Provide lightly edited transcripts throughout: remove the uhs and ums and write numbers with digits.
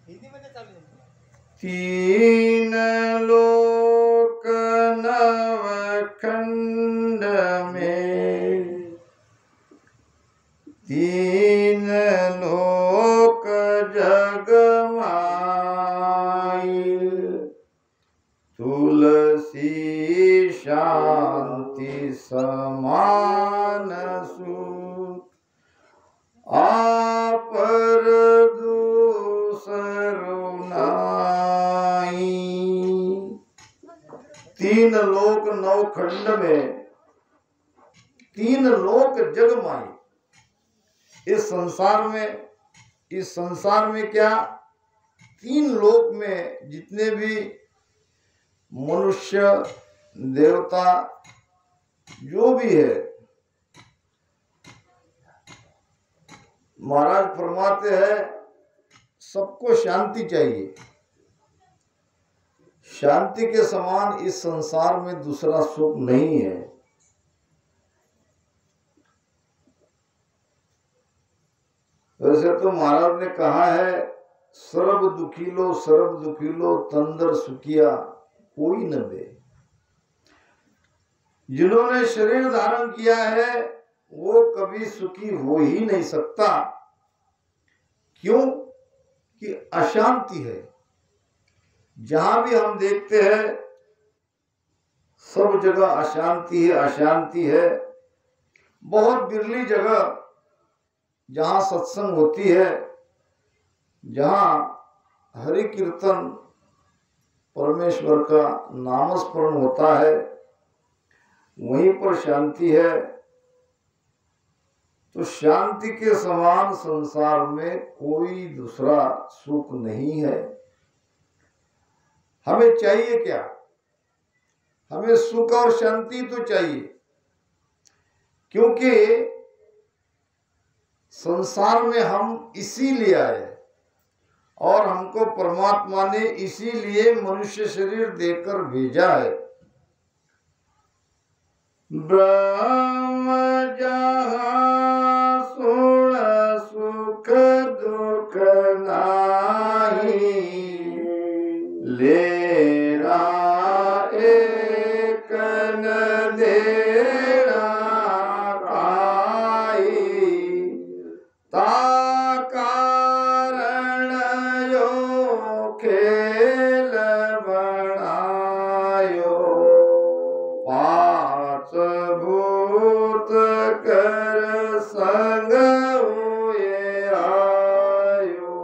तीन लोक नवखंड में, तीन लोक जग माई, तुलसी शांति समान सूत, आपर दूसरो नाई। तीन लोक नवखंड में, तीन लोक जग माई। इस संसार में क्या, तीन लोक में जितने भी मनुष्य देवता जो भी है, महाराज फरमाते हैं सबको शांति चाहिए। शांति के समान इस संसार में दूसरा सुख नहीं है। वैसे तो महाराज ने कहा है सर्व दुखीलो तंदर सुखिया कोई न दे। जिन्होंने शरीर धारण किया है वो कभी सुखी हो ही नहीं सकता। क्यों कि अशांति है। जहां भी हम देखते हैं सब जगह अशांति है, अशांति है। बहुत बिरली जगह जहां सत्संग होती है, जहां हरि कीर्तन परमेश्वर का नामस्मरण होता है, वहीं पर शांति है। तो शांति के समान संसार में कोई दूसरा सुख नहीं है। हमें चाहिए क्या? हमें सुख और शांति तो चाहिए, क्योंकि संसार में हम इसीलिए आए और हमको परमात्मा ने इसीलिए मनुष्य शरीर देकर भेजा है। ब्रह्म जहाँ सुन सुख दुख नाही, लेना एक न देना काई, ता कारण यो खेल बनायो, पांच भूत कर संग हुए आयो।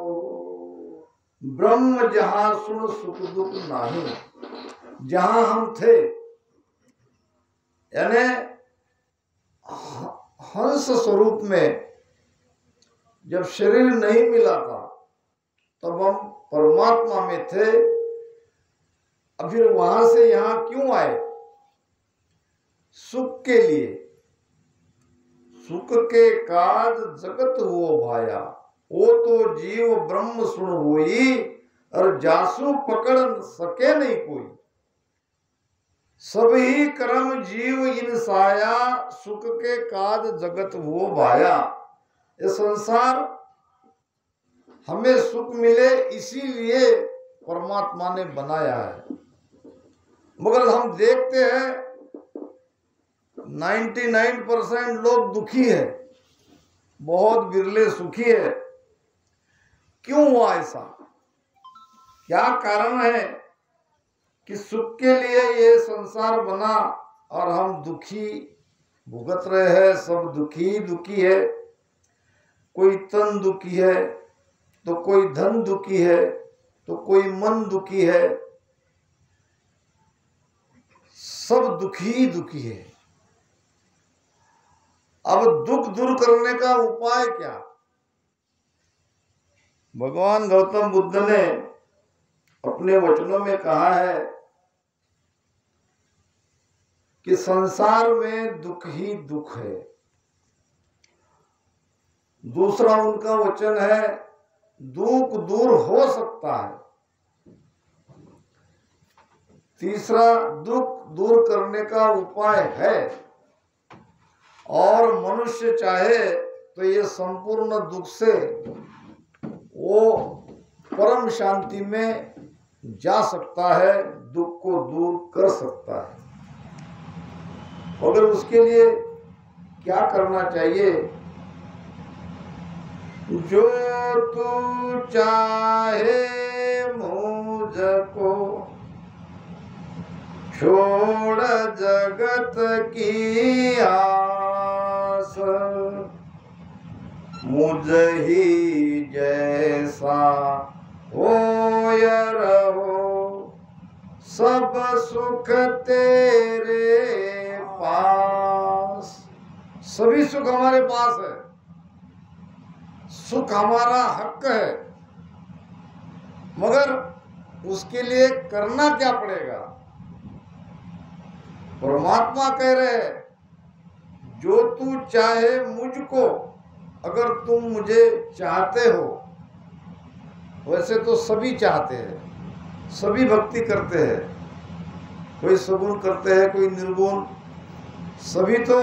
ब्रह्म जहां सुन सुख दुख नाही, जहां हम थे, यानी हंस स्वरूप में जब शरीर नहीं मिला था तब हम परमात्मा में थे। अब फिर वहां से यहां क्यों आए? सुख के लिए। सुख के काज जगत हुओ भाया, वो तो जीव ब्रह्म सुन हुई, और जासु पकड़ सके नहीं कोई। सभी कर्म जीव इंसाया, सुख के काज जगत हुओ भाया। ये संसार हमें सुख मिले इसीलिए परमात्मा ने बनाया है। मगर हम देखते हैं 99% लोग दुखी है, बहुत बिरले सुखी है। क्यों हुआ ऐसा? क्या कारण है कि सुख के लिए ये संसार बना और हम दुखी भुगत रहे हैं? सब दुखी दुखी है। कोई तन दुखी है, तो कोई धन दुखी है, तो कोई मन दुखी है। सब दुखी दुखी है। अब दुख दूर करने का उपाय क्या? भगवान गौतम बुद्ध ने अपने वचनों में कहा है कि संसार में दुख ही दुख है। दूसरा उनका वचन है दुख दूर हो सकता है। तीसरा दुख दूर करने का उपाय है, और मनुष्य चाहे तो ये संपूर्ण दुख से वो परम शांति में जा सकता है, दुख को दूर कर सकता है। मगर उसके लिए क्या करना चाहिए? जो तू चाहे मुझको छोड़ जगत की आस, मुझ ही जैसा हो या रहो, सब सुख तेरे पास। सभी सुख हमारे पास है, सुख हमारा हक है, मगर उसके लिए करना क्या पड़ेगा? परमात्मा कह रहे हैं, जो तू चाहे मुझको, अगर तुम मुझे चाहते हो, वैसे तो सभी चाहते हैं, सभी भक्ति करते हैं, कोई सगुण करते हैं, कोई निर्गुण, सभी तो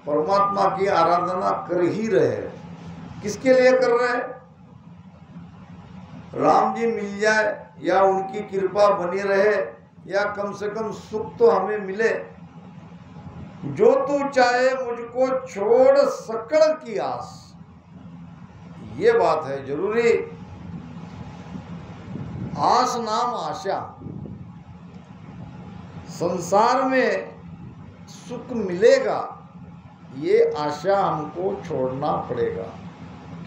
परमात्मा की आराधना कर ही रहे हैं। किसके लिए कर रहे हैं? राम जी मिल जाए या उनकी कृपा बनी रहे या कम से कम सुख तो हमें मिले। जो तू चाहे मुझको छोड़ सकल की आस, ये बात है जरूरी। आस नाम आशा, संसार में सुख मिलेगा ये आशा हमको छोड़ना पड़ेगा,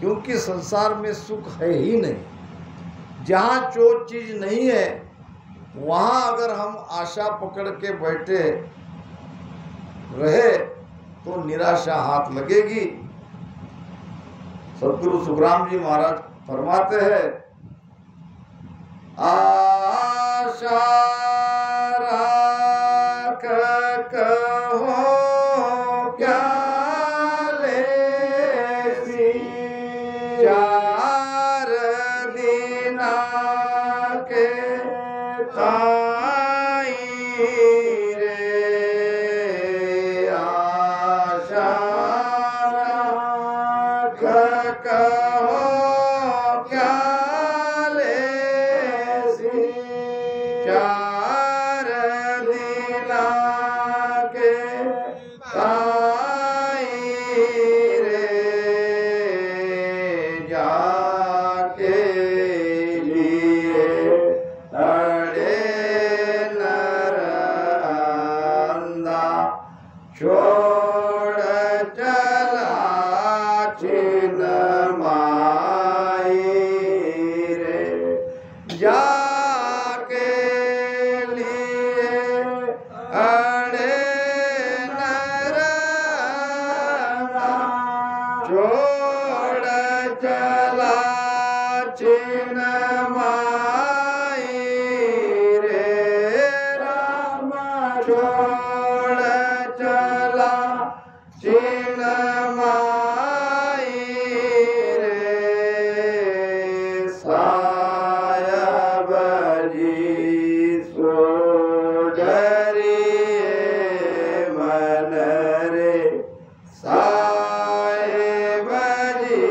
क्योंकि संसार में सुख है ही नहीं। जहाँ जो चीज नहीं है वहाँ अगर हम आशा पकड़ के बैठे रहे तो निराशा हाथ लगेगी। सदगुरु सुखराम जी महाराज फरमाते हैं, आशा राख कहो क्या लेसी, चार दिना के ताई रे, आशा राख कहो क्या लेसी, चार दिना के ताई रे, जाके लिए अड़े नर अंधा, छोड़ चला छिन माई रे, जाके लिए अड़े नर अंधा, छोड़ चला छिन माई रे, राम छोड़ चला छिन माई रे, सायब जी सो डरिए मन रे, सायब जी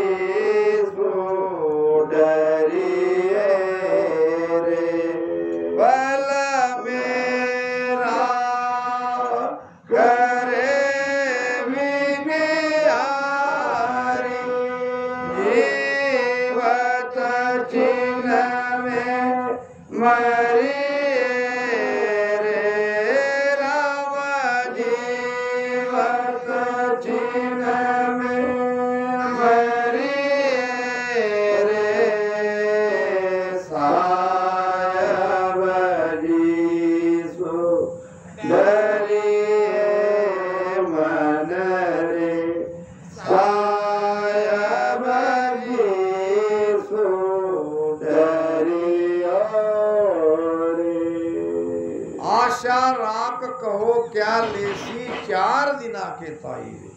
सो डरिए रे, बल मेरा करे विबियारी, जीवत चिन्ह में मरिए रे, राम जीवत चिन्ह में मरिए रे, सायब जी सो डरिए मन रे, सायब जी सो डरिए रे। आशा राख कहो क्या लेसी, चार दिना के ताई रे।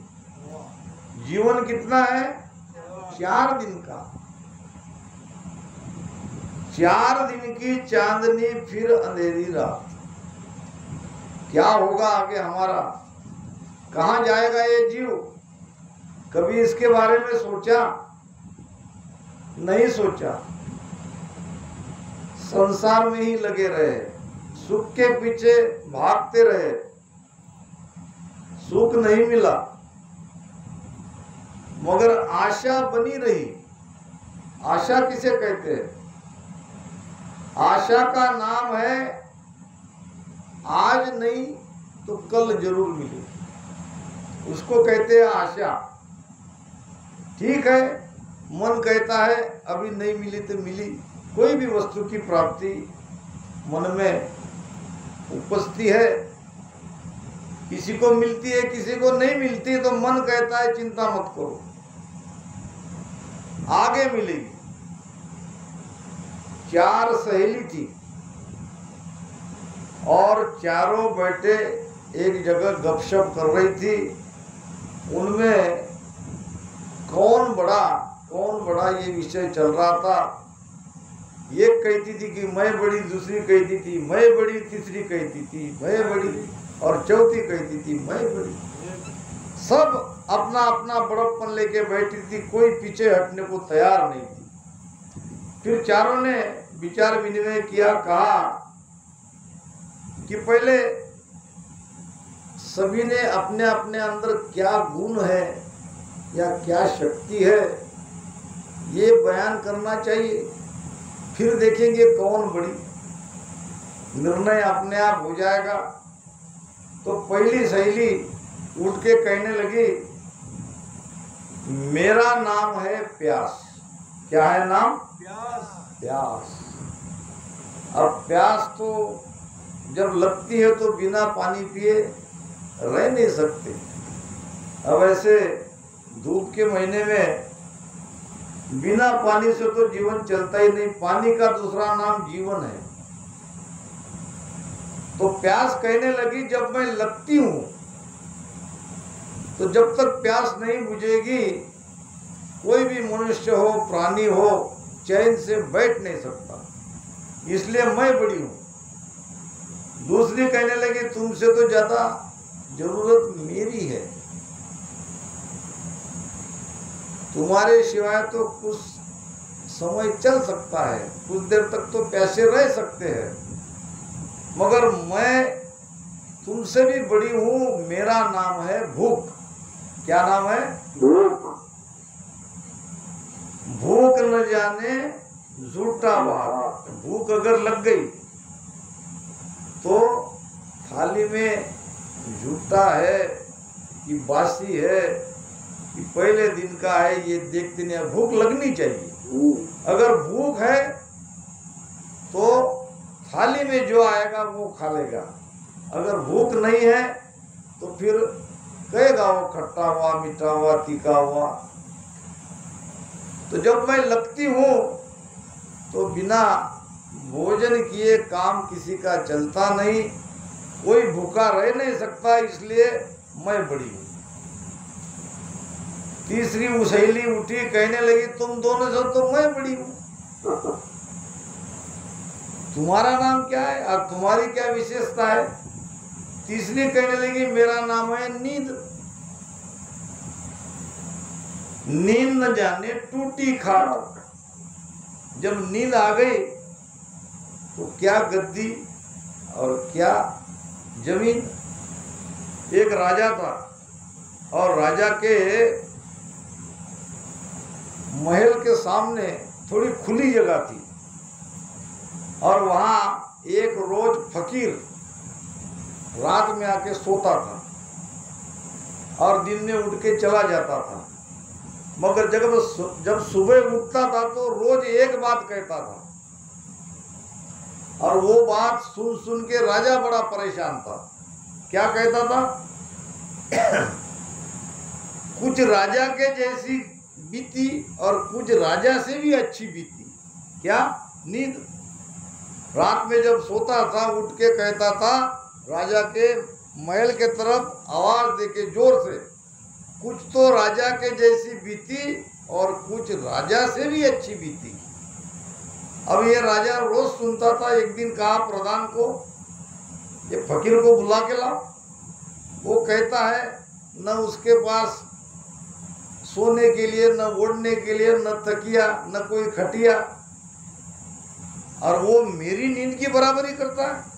जीवन कितना है? 4 दिन का। 4 दिन की चांदनी फिर अंधेरी रात। क्या होगा आगे हमारा? कहाँ जाएगा ये जीव? कभी इसके बारे में सोचा? नहीं सोचा। संसार में ही लगे रहे, सुख के पीछे भागते रहे, सुख नहीं मिला, मगर आशा बनी रही। आशा किसे कहते हैं? आशा का नाम है आज नहीं तो कल जरूर मिले, उसको कहते हैं आशा। ठीक है, मन कहता है अभी नहीं मिली तो मिली। कोई भी वस्तु की प्राप्ति मन में उपजती है, किसी को मिलती है किसी को नहीं मिलती, तो मन कहता है चिंता मत करो, आगे मिलेगी। 4 सहेली थी और चारों बैठे एक जगह गपशप कर रही थी। उनमें कौन बड़ा ये विषय चल रहा था। एक कहती थी कि मैं बड़ी, दूसरी कहती थी मैं बड़ी, तीसरी कहती थी मैं बड़ी, और चौथी कहती थी मैं बड़ी। सब अपना अपना बड़प्पन लेके बैठी थी, कोई पीछे हटने को तैयार नहीं थी। फिर चारों ने विचार विनिमय किया, कहा कि पहले सभी ने अपने अपने अंदर क्या गुण है या क्या शक्ति है ये बयान करना चाहिए, फिर देखेंगे कौन बड़ी। निर्णय अपने आप हो जाएगा। तो पहली सहेली उठ के कहने लगी, मेरा नाम है प्यास। क्या है नाम? प्यास। अब प्यास तो जब लगती है तो बिना पानी पिए रह नहीं सकते। अब ऐसे धूप के महीने में बिना पानी से तो जीवन चलता ही नहीं। पानी का दूसरा नाम जीवन है। तो प्यास कहने लगी, जब मैं लगती हूं तो जब तक प्यास नहीं बुझेगी कोई भी मनुष्य हो प्राणी हो चैन से बैठ नहीं सकता, इसलिए मैं बड़ी हूं। दूसरी कहने लगी, तुमसे तो ज्यादा जरूरत मेरी है, तुम्हारे सिवाय तो कुछ समय चल सकता है, कुछ देर तक तो प्यासे रह सकते हैं, मगर मैं तुमसे भी बड़ी हूं। मेरा नाम है भूख। क्या नाम है? भूख। भूख न जाने झूठा बात। भूख अगर लग गई तो थाली में झूठा है कि बासी है कि पहले दिन का है ये देखते नहीं। भूख लगनी चाहिए। अगर भूख है तो थाली में जो आएगा वो खा लेगा। अगर भूख नहीं है तो फिर कहेगा वो खट्टा हुआ, मीठा हुआ, तीखा हुआ। तो जब मैं लगती हूँ तो बिना भोजन किए काम किसी का चलता नहीं, कोई भूखा रह नहीं सकता, इसलिए मैं बड़ी हूँ। तीसरी सहेली उठी, कहने लगी, तुम दोनों से तो मैं बड़ी हूँ, तुम्हारा नाम क्या है और तुम्हारी क्या विशेषता है? तीसरी कहने लगी, मेरा नाम है नींद। नींद न जाने टूटी खाट। जब नींद आ गई तो क्या गद्दी और क्या जमीन। एक राजा था और राजा के महल के सामने थोड़ी खुली जगह थी और वहां एक रोज फकीर रात में आके सोता था और दिन में उठ के चला जाता था। मगर जब सुबह उठता था तो रोज एक बात कहता था और वो बात सुन सुन के राजा बड़ा परेशान था। क्या कहता था? कुछ राजा के जैसी बीती और कुछ राजा से भी अच्छी बीती। क्या? नींद। रात में जब सोता था उठ के कहता था राजा के महल के तरफ आवाज देके जोर से, कुछ तो राजा के जैसी बीती और कुछ राजा से भी अच्छी बीती। अब ये राजा रोज सुनता था। एक दिन कहा प्रधान को, ये फकीर को बुला के लाओ। वो कहता है न उसके पास सोने के लिए, न ओढ़ने के लिए, न तकिया, न कोई खटिया। और वो मेरी नींद की बराबरी करता है।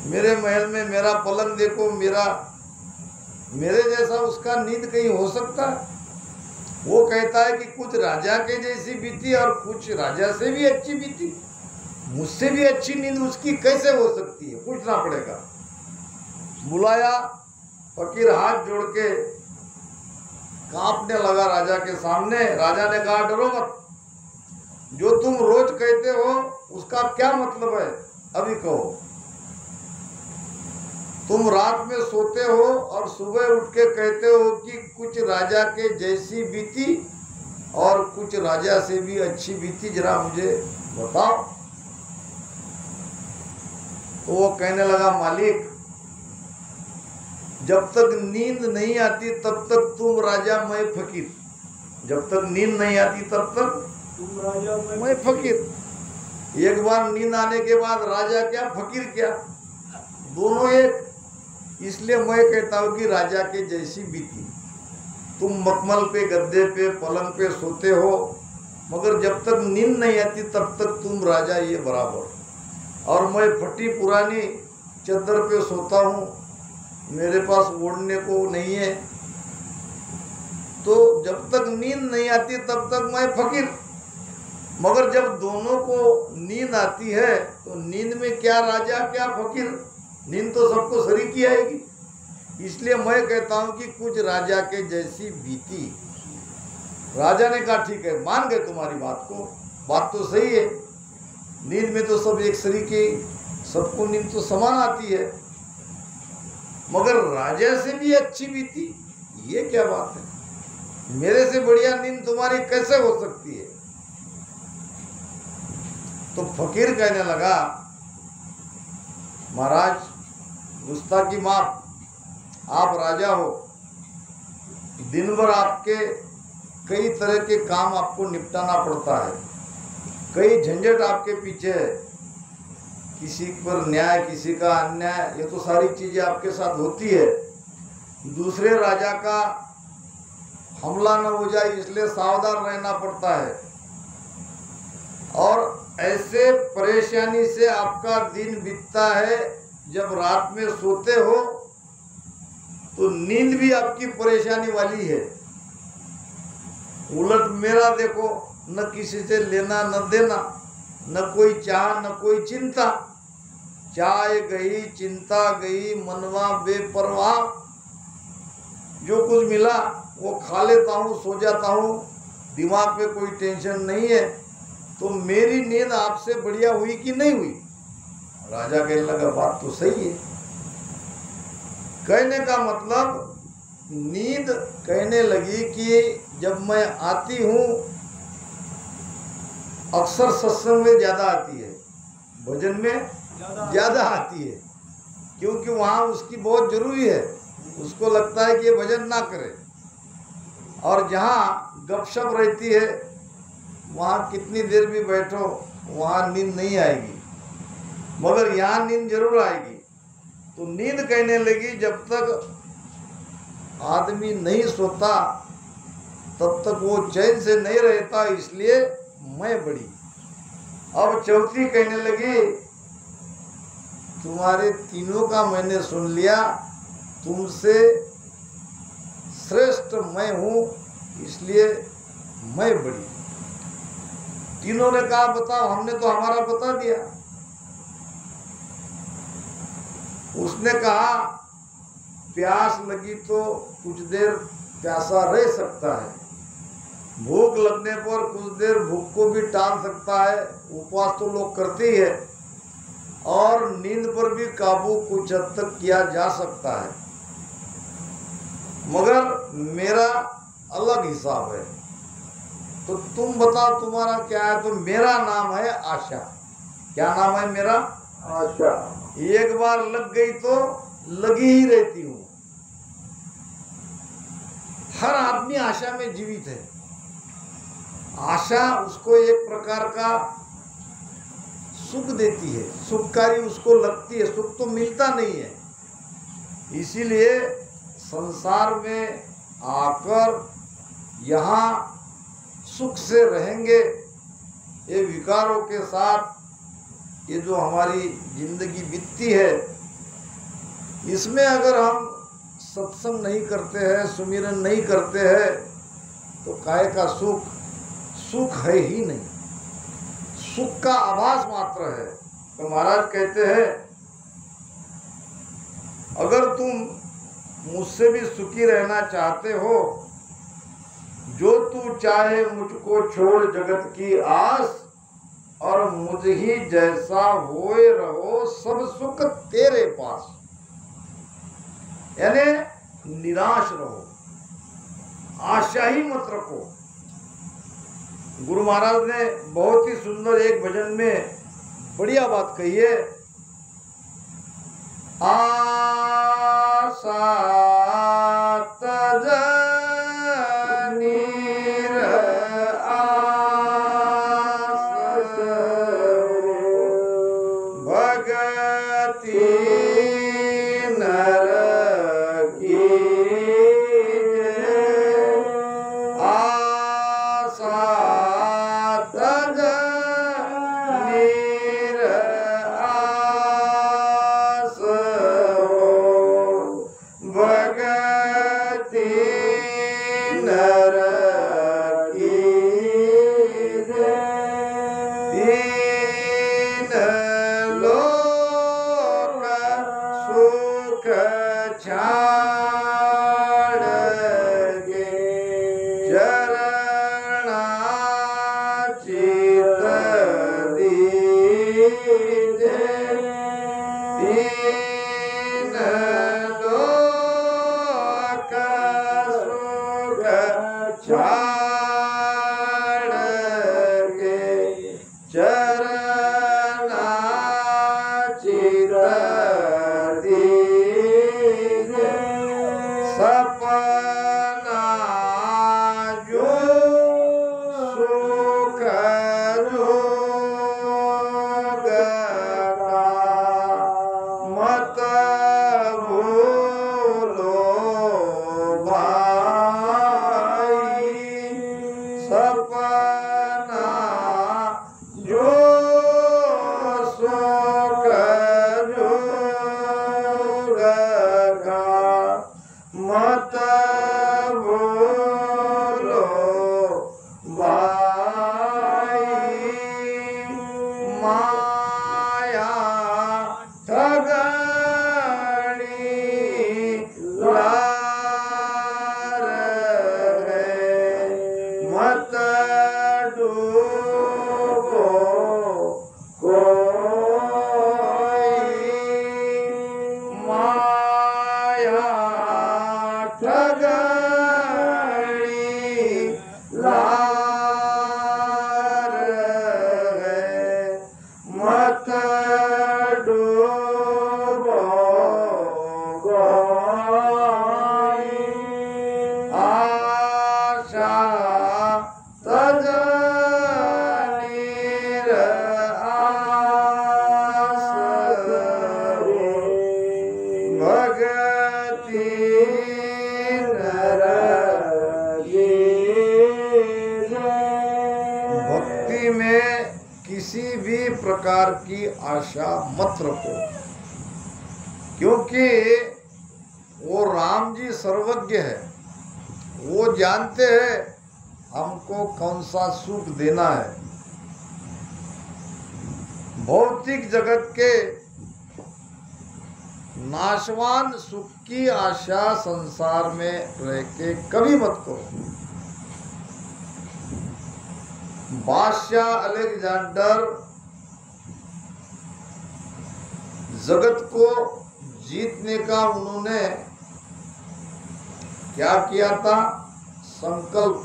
मेरे महल में मेरा पलंग देखो, मेरे जैसा उसका नींद कहीं हो सकता है? वो कहता है कि कुछ राजा के जैसी बीती और कुछ राजा से भी अच्छी बीती, मुझसे भी अच्छी नींद उसकी कैसे हो सकती है? पूछना पड़ेगा। बुलाया, फकीर हाथ जोड़ के कांपने लगा राजा के सामने। राजा ने कहा, डरो मत, जो तुम रोज कहते हो उसका क्या मतलब है, अभी कहो। तुम रात में सोते हो और सुबह उठ के कहते हो कि कुछ राजा के जैसी बीती और कुछ राजा से भी अच्छी बीती, जरा मुझे बताओ। तो वो कहने लगा, मालिक, जब तक नींद नहीं आती तब तक तुम राजा मैं फकीर, जब तक नींद नहीं आती तब तक तुम राजा मैं फकीर। एक बार नींद आने के बाद राजा क्या फकीर क्या, दोनों एक। इसलिए मैं कहता हूँ कि राजा के जैसी बीती। तुम मखमल पे, गद्दे पे, पलंग पे सोते हो, मगर जब तक नींद नहीं आती तब तक तुम राजा ये बराबर। और मैं फटी पुरानी चादर पे सोता हूँ, मेरे पास ओढ़ने को नहीं है। तो जब तक नींद नहीं आती तब तक मैं फकीर, मगर जब दोनों को नींद आती है तो नींद में क्या राजा क्या फकीर, नींद तो सबको शरीक ही आएगी। इसलिए मैं कहता हूं कि कुछ राजा के जैसी बीती। राजा ने कहा, ठीक है, मान गए तुम्हारी बात को, बात तो सही है, नींद में तो सब एक शरीके, सबको नींद तो समान आती है, मगर राजा से भी अच्छी बीती, ये क्या बात है? मेरे से बढ़िया नींद तुम्हारी कैसे हो सकती है? तो फकीर कहने लगा, महाराज, गुस्ताखी माफ, आप राजा हो, दिन भर आपके कई तरह के काम आपको निपटाना पड़ता है, कई झंझट आपके पीछे है, किसी पर न्याय, किसी का अन्याय, ये तो सारी चीजें आपके साथ होती है। दूसरे राजा का हमला न हो जाए इसलिए सावधान रहना पड़ता है, और ऐसे परेशानी से आपका दिन बीतता है। जब रात में सोते हो तो नींद भी आपकी परेशानी वाली है। उलट मेरा देखो, न किसी से लेना न देना, न कोई चाह न कोई चिंता, चाय गई चिंता गई, मनवा बेपरवाह, जो कुछ मिला वो खा लेता हूँ, सो जाता हूँ, दिमाग पे कोई टेंशन नहीं है। तो मेरी नींद आपसे बढ़िया हुई कि नहीं हुई? राजा कहने लगा, बात तो सही है। कहने का मतलब, नींद कहने लगी कि जब मैं आती हूँ, अक्सर सत्संग में ज्यादा आती है, भजन में ज्यादा आती है, क्योंकि वहाँ उसकी बहुत जरूरी है, उसको लगता है कि ये भजन ना करे। और जहाँ गपशप रहती है वहाँ कितनी देर भी बैठो वहाँ नींद नहीं आएगी, मगर यहाँ नींद जरूर आएगी। तो नींद कहने लगी, जब तक आदमी नहीं सोता तब तक वो चैन से नहीं रहता, इसलिए मैं बड़ी। अब चौथी कहने लगी, तुम्हारे तीनों का मैंने सुन लिया, तुमसे श्रेष्ठ मैं हूँ, इसलिए मैं बड़ी। तीनों ने कहा, बताओ, हमने तो हमारा बता दिया। उसने कहा, प्यास लगी तो कुछ देर प्यासा रह सकता है, भूख लगने पर कुछ देर भूख को भी टाल सकता है, उपवास तो लोग करते ही है, और नींद पर भी काबू कुछ हद तक किया जा सकता है, मगर मेरा अलग हिसाब है। तो तुम बताओ तुम्हारा क्या है? तो मेरा नाम है आशा। क्या नाम है मेरा? आशा। एक बार लग गई तो लगी ही रहती हूँ। हर आदमी आशा में जीवित है। आशा उसको एक प्रकार का सुख देती है, सुखकारी उसको लगती है, सुख तो मिलता नहीं है। इसीलिए संसार में आकर यहाँ सुख से रहेंगे ये विकारों के साथ ये जो हमारी जिंदगी बीतती है, इसमें अगर हम सत्संग नहीं करते हैं, सुमिरन नहीं करते हैं, तो काय का सुख सुख है ही नहीं, सुख का आभास मात्र है। तो महाराज कहते हैं, अगर तुम मुझसे भी सुखी रहना चाहते हो, जो तू चाहे मुझको छोड़ जगत की आस, और मुझ ही जैसा होए रहो सब सुख तेरे पास। यानी निराश रहो, आशा ही मत रखो। गुरु महाराज ने बहुत ही सुंदर एक भजन में बढ़िया बात कही है, आशा तज प्रकार की आशा मत रखो, क्योंकि वो राम जी सर्वज्ञ है, वो जानते हैं हमको कौन सा सुख देना है। भौतिक जगत के नाशवान सुख की आशा संसार में रह के कभी मत करो। बादशाह अलेक्जेंडर जगत को जीतने का उन्होंने क्या किया था? संकल्प,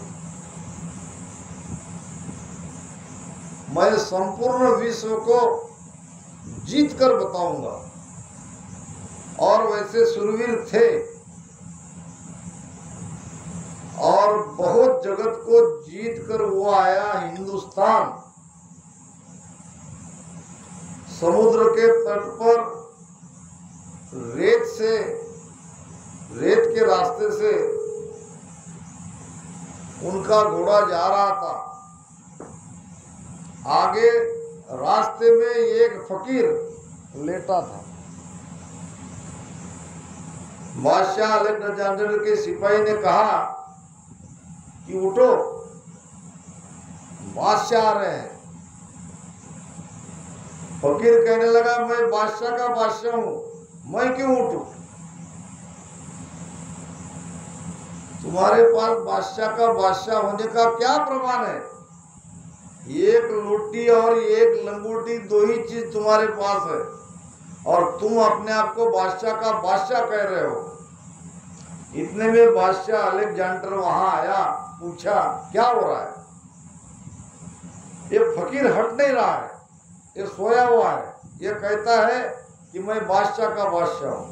मैं संपूर्ण विश्व को जीत कर बताऊंगा। और वैसे सुरवीर थे और बहुत जगत को जीत कर वो आया हिंदुस्तान। समुद्र के तट पर रेत के रास्ते से उनका घोड़ा जा रहा था। आगे रास्ते में एक फकीर लेटा था। बादशाह अलेक्जेंडर के सिपाही ने कहा कि उठो, बादशाह आ रहे हैं। फकीर कहने लगा, मैं बादशाह का बादशाह हूं, मैं क्यों उठूं? तुम्हारे पास बादशाह का बादशाह होने का क्या प्रमाण है? एक लोटी और एक लंगोटी, दो ही चीज तुम्हारे पास है, और तुम अपने आप को बादशाह का बादशाह कह रहे हो। इतने में बादशाह अलेक्जेंडर वहां आया, पूछा क्या हो रहा है? ये फकीर हट नहीं रहा है, ये सोया हुआ है, ये कहता है कि मैं बादशाह का बादशाह हूं।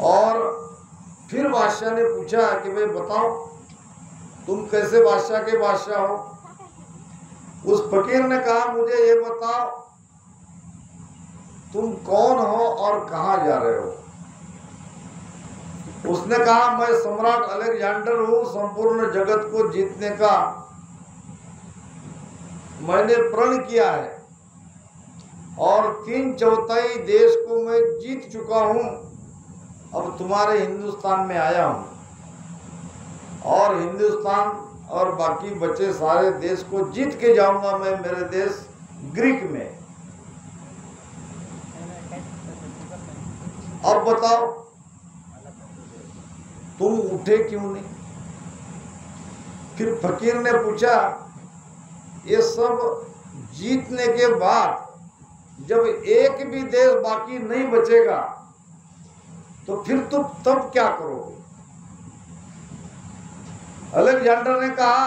और फिर बादशाह ने पूछा कि भाई बताओ, तुम कैसे बादशाह के बादशाह हो? उस फकीर ने कहा, मुझे ये बताओ, तुम कौन हो और कहां जा रहे हो? उसने कहा, मैं सम्राट अलेक्जेंडर हूं, संपूर्ण जगत को जीतने का मैंने प्रण किया है, और 3/4 देश को मैं जीत चुका हूं। अब तुम्हारे हिंदुस्तान में आया हूं, और हिंदुस्तान और बाकी बचे सारे देश को जीत के जाऊंगा मैं, मेरे देश ग्रीक में। अब बताओ, तुम उठे क्यों नहीं? फिर फकीर ने पूछा, ये सब जीतने के बाद जब एक भी देश बाकी नहीं बचेगा तो फिर तुम तब क्या करोगे? अलेक्जेंडर ने कहा,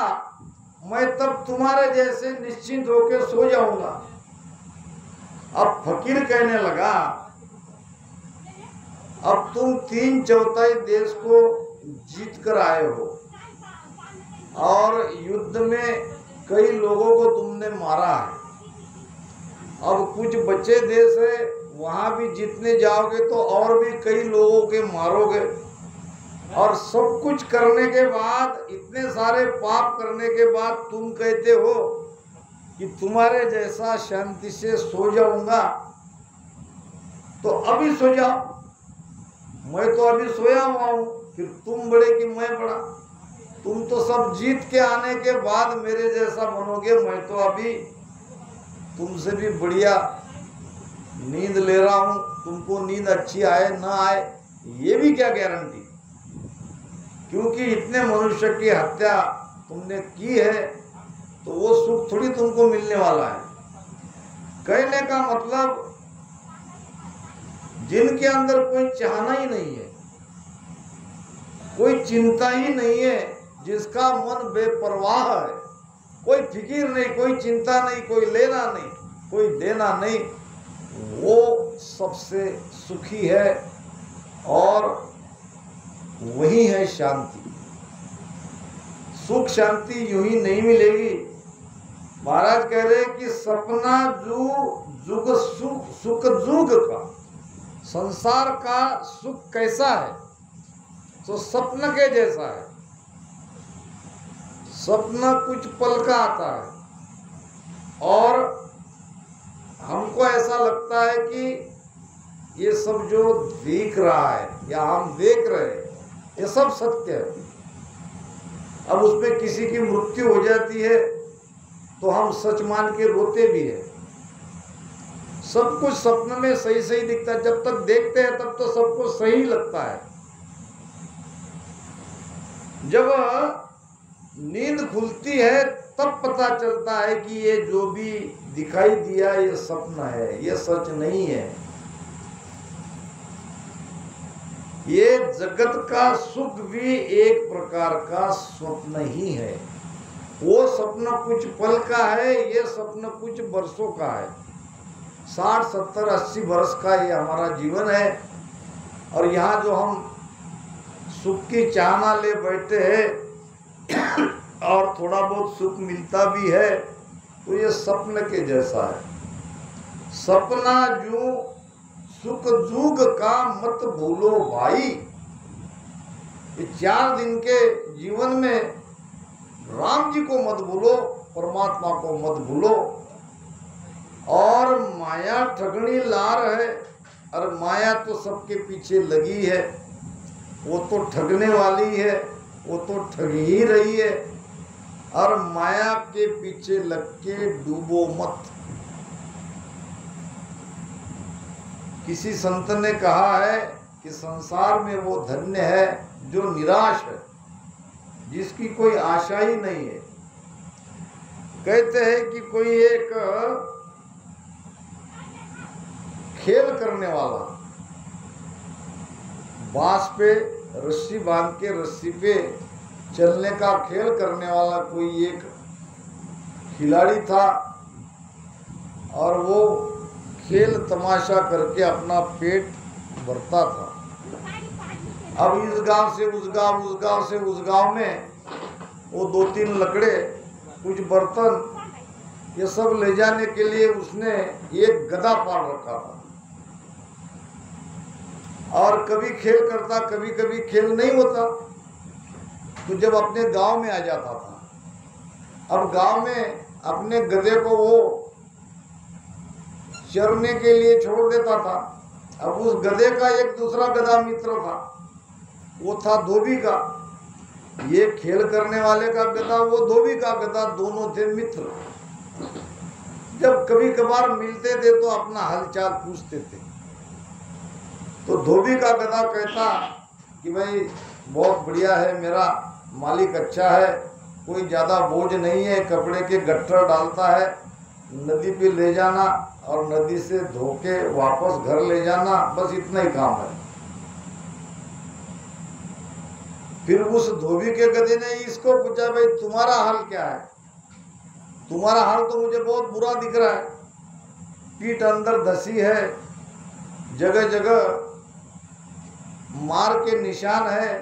मैं तब तुम्हारे जैसे निश्चिंत होकर सो जाऊंगा। अब फकीर कहने लगा, अब तुम 3/4 देश को जीत कर आए हो, और युद्ध में कई लोगों को तुमने मारा है। अब कुछ बचे देश है, वहां भी जीतने जाओगे तो और भी कई लोगों के मारोगे, और सब कुछ करने के बाद, इतने सारे पाप करने के बाद तुम कहते हो कि तुम्हारे जैसा शांति से सो जाऊंगा। तो अभी सो जाओ, मैं तो अभी सोया हुआ हूं, फिर तुम बड़े कि मैं बड़ा? तुम तो सब जीत के आने के बाद मेरे जैसा बनोगे, मैं तो अभी तुमसे भी बढ़िया नींद ले रहा हूं। तुमको नींद अच्छी आए ना आए ये भी क्या गारंटी? क्योंकि इतने मनुष्य की हत्या तुमने की है, तो वो सुख थोड़ी तुमको मिलने वाला है। कहने का मतलब, जिनके अंदर कोई चाहना ही नहीं है, कोई चिंता ही नहीं है, जिसका मन बेपरवाह है, कोई फिकीर नहीं, कोई चिंता नहीं, कोई लेना नहीं, कोई देना नहीं, वो सबसे सुखी है, और वही है शांति। सुख शांति यूं ही नहीं मिलेगी। महाराज कह रहे कि सपना जुग सुख जुग का, संसार का सुख कैसा है? तो स्वप्न के जैसा है। सपना कुछ पल का आता है, और हमको ऐसा लगता है कि ये सब जो दिख रहा है या हम देख रहे हैं, ये सब सत्य है। अब उसमें किसी की मृत्यु हो जाती है तो हम सच मान के रोते भी हैं। सब कुछ सपने में सही सही दिखता है, जब तक देखते हैं तब तो सबको सही लगता है। जब नींद खुलती है तब पता चलता है कि ये जो भी दिखाई दिया ये सपना है, ये सच नहीं है। ये जगत का सुख भी एक प्रकार का स्वप्न ही है। वो स्वप्न कुछ पल का है, ये स्वप्न कुछ वर्षों का है। 60, 70, 80 वर्ष का ये हमारा जीवन है, और यहाँ जो हम सुख की चाहना ले बैठे हैं और थोड़ा बहुत सुख मिलता भी है, तो ये स्वप्न के जैसा है। सपना जो सुख जुग का मत भूलो भाई। ये 4 दिन के जीवन में राम जी को मत भूलो, परमात्मा को मत भूलो। और माया ठगनी लार है, और माया तो सबके पीछे लगी है, वो तो ठगने वाली है, वो तो ठग ही रही है। और माया के पीछे लग के डूबो मत। किसी संत ने कहा है कि संसार में वो धन्य है जो निराश है, जिसकी कोई आशा ही नहीं है। कहते हैं कि कोई एक खेल करने वाला बांस पे रस्सी बांध के रस्सी पे चलने का खेल करने वाला कोई एक खिलाड़ी था, और वो खेल तमाशा करके अपना पेट भरता था। अब इस गांव से उस गांव, उस गांव से उस गांव में वो 2-3 लकड़े, कुछ बर्तन, ये सब ले जाने के लिए उसने एक गधा पाल रखा था। और कभी खेल करता, कभी कभी खेल नहीं होता, तो जब अपने गांव में आ जाता था। अब गांव में अपने गधे को वो चरने के लिए छोड़ देता था। अब उस गधे का एक दूसरा गधा मित्र था, वो था धोबी का। ये खेल करने वाले का गधा, वो धोबी का गधा, दोनों थे मित्र। जब कभी कभार मिलते थे तो अपना हालचाल पूछते थे। तो धोबी का गधा कहता कि भाई बहुत बढ़िया है, मेरा मालिक अच्छा है, कोई ज़्यादा बोझ नहीं है, कपड़े के गट्ठर डालता है, नदी पे ले जाना और नदी से धो के वापस घर ले जाना, बस इतना ही काम है। फिर उस धोबी के गधे ने इसको पूछा, भाई तुम्हारा हाल क्या है? तुम्हारा हाल तो मुझे बहुत बुरा दिख रहा है, पीठ अंदर धसी है, जगह जगह मार के निशान है,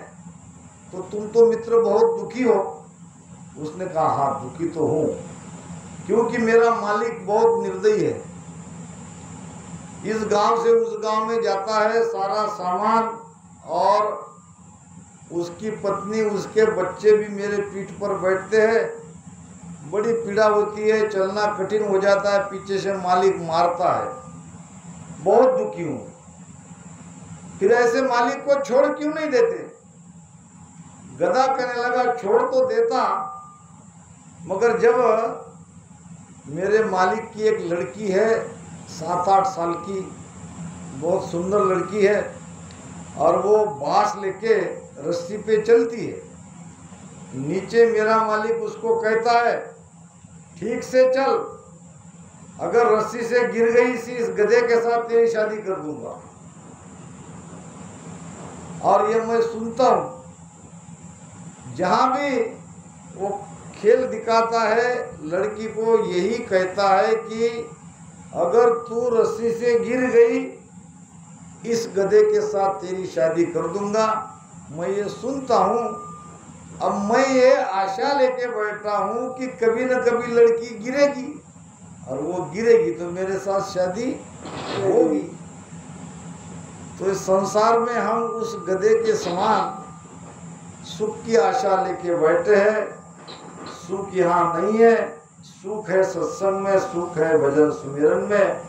तो तुम तो मित्र बहुत दुखी हो। उसने कहा हाँ दुखी तो हूं, क्योंकि मेरा मालिक बहुत निर्दयी है। इस गांव से उस गांव में जाता है, सारा सामान और उसकी पत्नी, उसके बच्चे भी मेरे पीठ पर बैठते हैं, बड़ी पीड़ा होती है, चलना कठिन हो जाता है, पीछे से मालिक मारता है, बहुत दुखी हूं। फिर ऐसे मालिक को छोड़ क्यों नहीं देते? गधा कहने लगा छोड़ तो देता, मगर जब मेरे मालिक की एक लड़की है 7-8 साल की, बहुत सुंदर लड़की है, और वो बांस लेके रस्सी पे चलती है, नीचे मेरा मालिक उसको कहता है ठीक से चल, अगर रस्सी से गिर गई इस गधे के साथ तेरी शादी कर दूंगा। और ये मैं सुनता हूं, जहां भी वो खेल दिखाता है, लड़की को यही कहता है कि अगर तू रस्सी से गिर गई इस गधे के साथ तेरी शादी कर दूंगा। मैं ये सुनता हूँ, अब मैं ये आशा लेके बैठा हूँ कि कभी न कभी लड़की गिरेगी, और वो गिरेगी तो मेरे साथ शादी होगी। तो इस संसार में हम उस गधे के समान सुख की आशा लेके बैठे हैं। सुख यहाँ नहीं है, सुख है सत्संग में, सुख है भजन सुमिरन में।